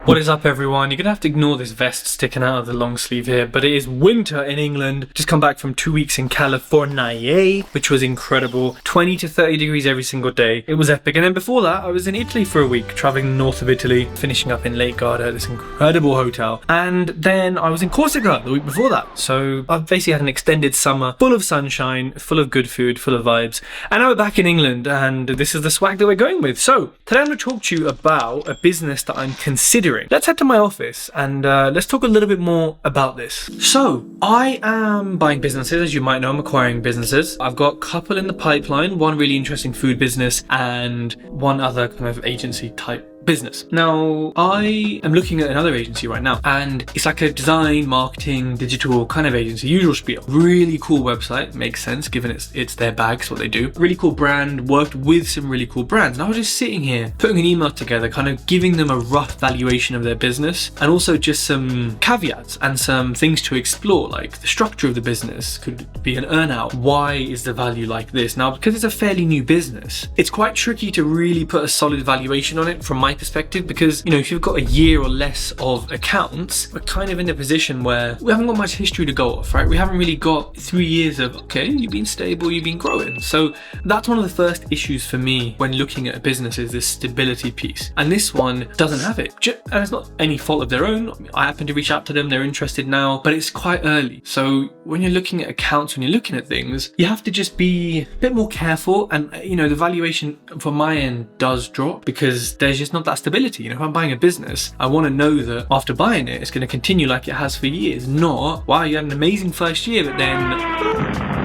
What is up, everyone? You're gonna have to ignore this vest sticking out of the long sleeve here, but it is winter in England. Just come back from 2 weeks in California, which was incredible. 20 to 30 degrees every single day. It was epic. And then before that, I was in Italy for a week, traveling north of Italy, finishing up in Lake Garda, this incredible hotel. And then I was in Corsica the week before that. So I've basically had an extended summer full of sunshine, full of good food, full of vibes. And now we're back in England, and this is the swag that we're going with. So today I'm going to talk to you about a business that I'm considering. Let's head to my office and let's talk a little bit more about this. So I am buying businesses. As you might know, I'm acquiring businesses. I've got a couple in the pipeline, one really interesting food business and one other kind of agency type business. Now, I am looking at another agency right now, and it's like a design, marketing, digital kind of agency, usual spiel. Really cool website, makes sense given it's their bag, it's what they do. Really cool brand, worked with some really cool brands. And I was just sitting here, putting an email together, kind of giving them a rough valuation of their business, and also just some caveats and some things to explore, like the structure of the business. Could be an earnout. Why is the value like this? Now, because it's a fairly new business, it's quite tricky to really put a solid valuation on it from my perspective, because if you've got a year or less of accounts, we're kind of in a position where we haven't got much history to go off, right? We haven't really got 3 years of, okay, you've been stable, you've been growing. So that's one of the first issues for me when looking at a business, is this stability piece. And this one doesn't have it. And it's not any fault of their own. I happen to reach out to them, they're interested now, but it's quite early. So when you're looking at accounts, when you're looking at things, you have to just be a bit more careful. And the valuation from my end does drop because there's just not that stability. If I'm buying a business, I want to know that after buying it, it's going to continue like it has for years. Not, wow, you had an amazing first year, but then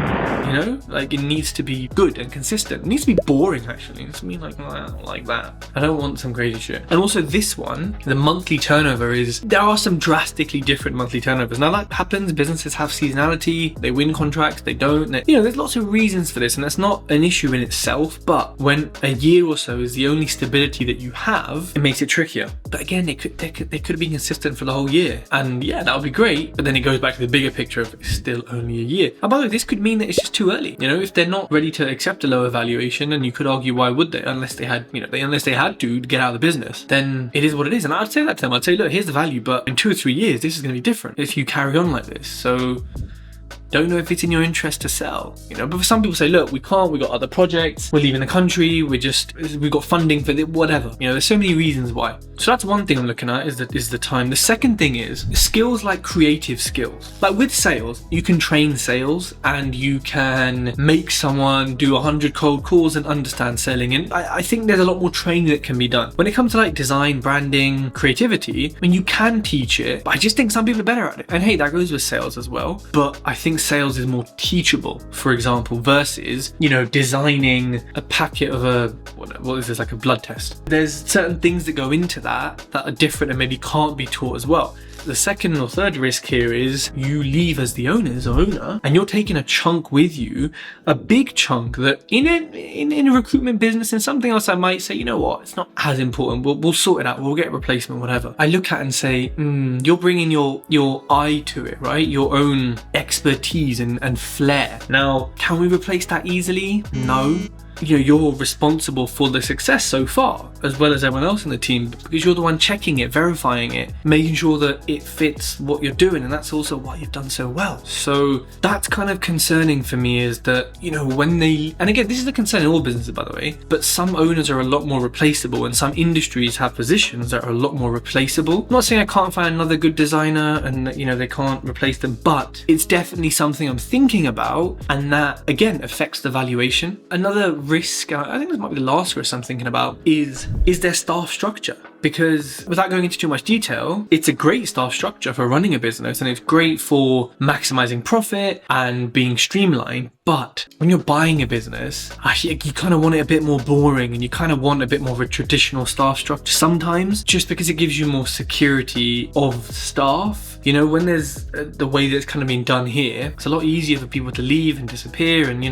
like it needs to be good and consistent. It needs to be boring, actually. It's me like, I don't like that. I don't want some crazy shit. And also this one, the monthly turnover there are some drastically different monthly turnovers. Now that happens, businesses have seasonality, they win contracts, they don't. There's lots of reasons for this, and that's not an issue in itself, but when a year or so is the only stability that you have, it makes it trickier. But again, they could have been consistent for the whole year. And yeah, that would be great, but then it goes back to the bigger picture of it's still only a year. And by the way, this could mean that it's just too early. If they're not ready to accept a lower valuation, and you could argue why would they, unless they had to get out of the business, then it is what it is. And I'd say that to them. I'd say, look, here's the value, but in 2 or 3 years, this is going to be different if you carry on like this. So don't know if it's in your interest to sell, but for some people say, look, we can't, we got other projects, we're leaving the country, we've got funding for it, whatever. There's so many reasons why. So that's one thing I'm looking at, is the time. The second thing is skills, like creative skills. Like with sales, you can train sales and you can make someone do 100 cold calls and understand selling. And I think there's a lot more training that can be done. When it comes to like design, branding, creativity, you can teach it, but I just think some people are better at it. And hey, that goes with sales as well. But I think sales is more teachable, for example, versus designing a packet of what is this, like a blood test. There's certain things that go into that are different and maybe can't be taught as well. The second or third risk here is you leave as the owner, and you're taking a chunk with you, a big chunk that in a recruitment business and something else, I might say, it's not as important. We'll sort it out. We'll get a replacement, whatever. I look at it and say, you're bringing your eye to it, right? Your own expertise and flair. Now, can we replace that easily? No. You're responsible for the success so far, as well as everyone else in the team, because you're the one checking it, verifying it, making sure that it fits what you're doing, and that's also why you've done so well. So that's kind of concerning for me, is that, and again, this is a concern in all businesses, by the way, but some owners are a lot more replaceable, and some industries have positions that are a lot more replaceable. I'm not saying I can't find another good designer and they can't replace them, but it's definitely something I'm thinking about, and that again affects the valuation. Another risk, I think this might be the last risk I'm thinking about, is their staff structure. Because without going into too much detail, it's a great staff structure for running a business, and it's great for maximizing profit and being streamlined. But when you're buying a business, actually, you kind of want it a bit more boring, and you kind of want a bit more of a traditional staff structure sometimes, just because it gives you more security of staff. When there's the way that it's kind of been done here, it's a lot easier for people to leave and disappear, and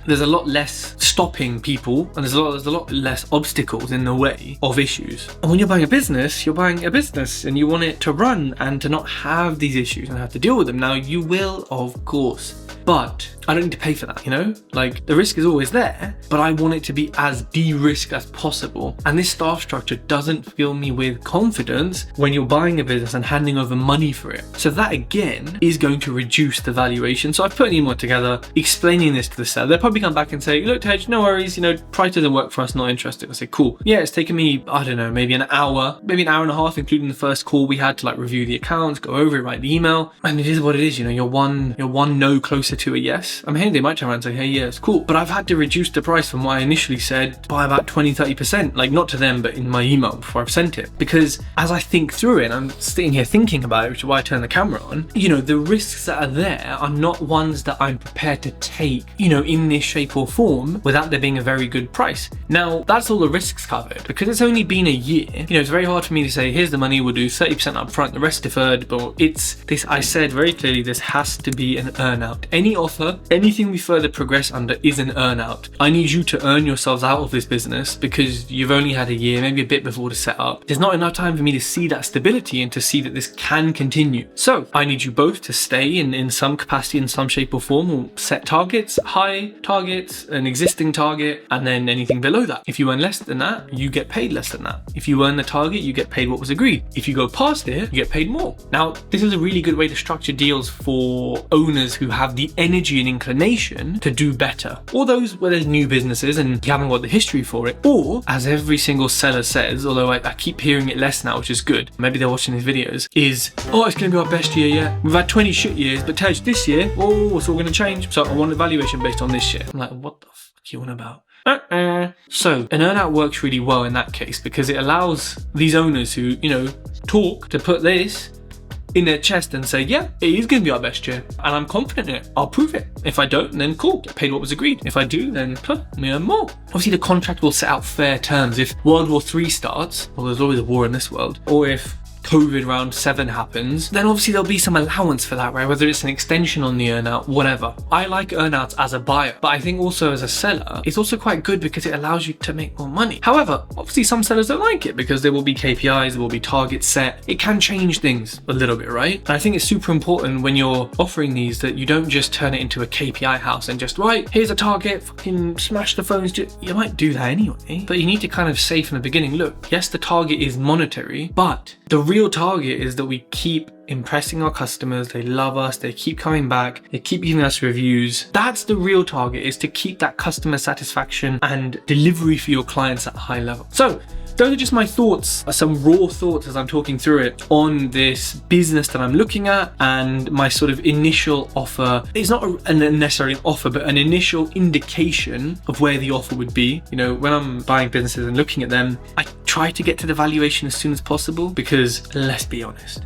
there's a lot less stopping people, and there's a lot less obstacles in the way of issues. And when you're buying a business, you're buying a business and you want it to run and to not have these issues and have to deal with them. Now, you will, of course, but I don't need to pay for that, you know? Like, the risk is always there, but I want it to be as de-risked as possible. And this staff structure doesn't fill me with confidence when you're buying a business and handing over money for it. So that, again, is going to reduce the valuation. So I've put an email together explaining this to the seller. They'll probably come back and say, look, Tej, no worries, you know, price doesn't work for us, not interested. I say, cool. Yeah, it's taken me, I don't know, maybe an hour and a half, including the first call we had to like review the accounts, go over it, write the email. And it is what it is, you know, you're one no closer to a yes. I mean, they might turn around and say, hey, yeah, it's cool. But I've had to reduce the price from what I initially said by about 20-30%, like not to them, but in my email before I've sent it. Because as I think through it, I'm sitting here thinking about it, which is why I turn the camera on, you know, the risks that are there are not ones that I'm prepared to take, you know, in this shape or form without there being a very good price. Now, that's all the risks covered. Because it's only been a year, you know, it's very hard for me to say, here's the money, we'll do 30% up front, the rest deferred. But it's this, I said very clearly, this has to be an earnout. Any offer, anything we further progress under is an earnout. I need you to earn yourselves out of this business because you've only had a year, maybe a bit before to set up. There's not enough time for me to see that stability and to see that this can continue. So I need you both to stay in some capacity, in some shape or form, or set targets, high targets, an existing target, and then anything below that. If you earn less than that, you get paid less than that. If you earn the target, you get paid what was agreed. If you go past it, you get paid more. Now, this is a really good way to structure deals for owners who have the energy and inclination to do better, or those where there's new businesses and you haven't got the history for it, or as every single seller says, although I keep hearing it less now, which is good, maybe they're watching these videos, is, oh, it's going to be our best year yet. We've had 20 shit years, but Tej, this year, oh, it's all going to change. So I want a valuation based on this year. I'm like, what the fuck are you on about? So an earnout works really well in that case because it allows these owners who, you know, talk to put this in their chest and say, yeah, it is going to be our best year and I'm confident in it. I'll prove it. If I don't, then cool, get paid what was agreed. If I do, then me earn more. Obviously the contract will set out fair terms. If World War III starts, well, there's always a war in this world, or if COVID round 7 happens, then obviously there'll be some allowance for that, right? Whether it's an extension on the earnout, whatever. I like earnouts as a buyer, but I think also as a seller, it's also quite good because it allows you to make more money. However, obviously some sellers don't like it because there will be KPIs, there will be targets set. It can change things a little bit, right? And I think it's super important when you're offering these that you don't just turn it into a KPI house and just, right, here's a target, fucking smash the phones. You might do that anyway, but you need to kind of say from the beginning, look, yes, the target is monetary, but the real target is that we keep impressing our customers. They love us, they keep coming back, they keep giving us reviews. That's the real target, is to keep that customer satisfaction and delivery for your clients at a high level. So those are just my thoughts, some raw thoughts as I'm talking through it on this business that I'm looking at, and my sort of initial offer. It's not necessarily an offer, but an initial indication of where the offer would be. You know, when I'm buying businesses and looking at them, I try to get to the valuation as soon as possible because, let's be honest,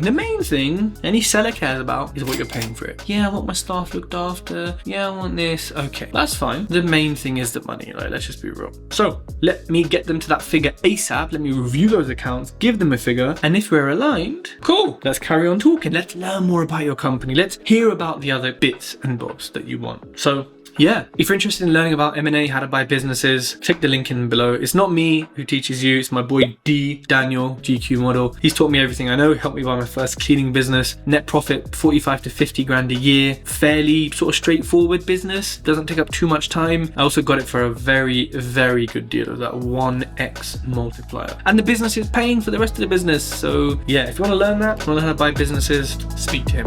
the main thing any seller cares about is what you're paying for it. Yeah, I want my staff looked after. Yeah, I want this. Okay, that's fine. The main thing is the money, like, let's just be real. So let me get them to that figure ASAP. Let me review those accounts, give them a figure, and if we're aligned, cool, let's carry on talking. Let's learn more about your company. Let's hear about the other bits and bobs that you want. So yeah, if you're interested in learning about M&A, how to buy businesses, click the link in below. It's not me who teaches you, it's my boy Daniel, GQ model. He's taught me everything I know, helped me buy my first cleaning business. Net profit, 45 to 50 grand a year. Fairly sort of straightforward business, doesn't take up too much time. I also got it for a very, very good deal of that 1x multiplier. And the business is paying for the rest of the business. So yeah, if you want to learn that, want to learn how to buy businesses, speak to him.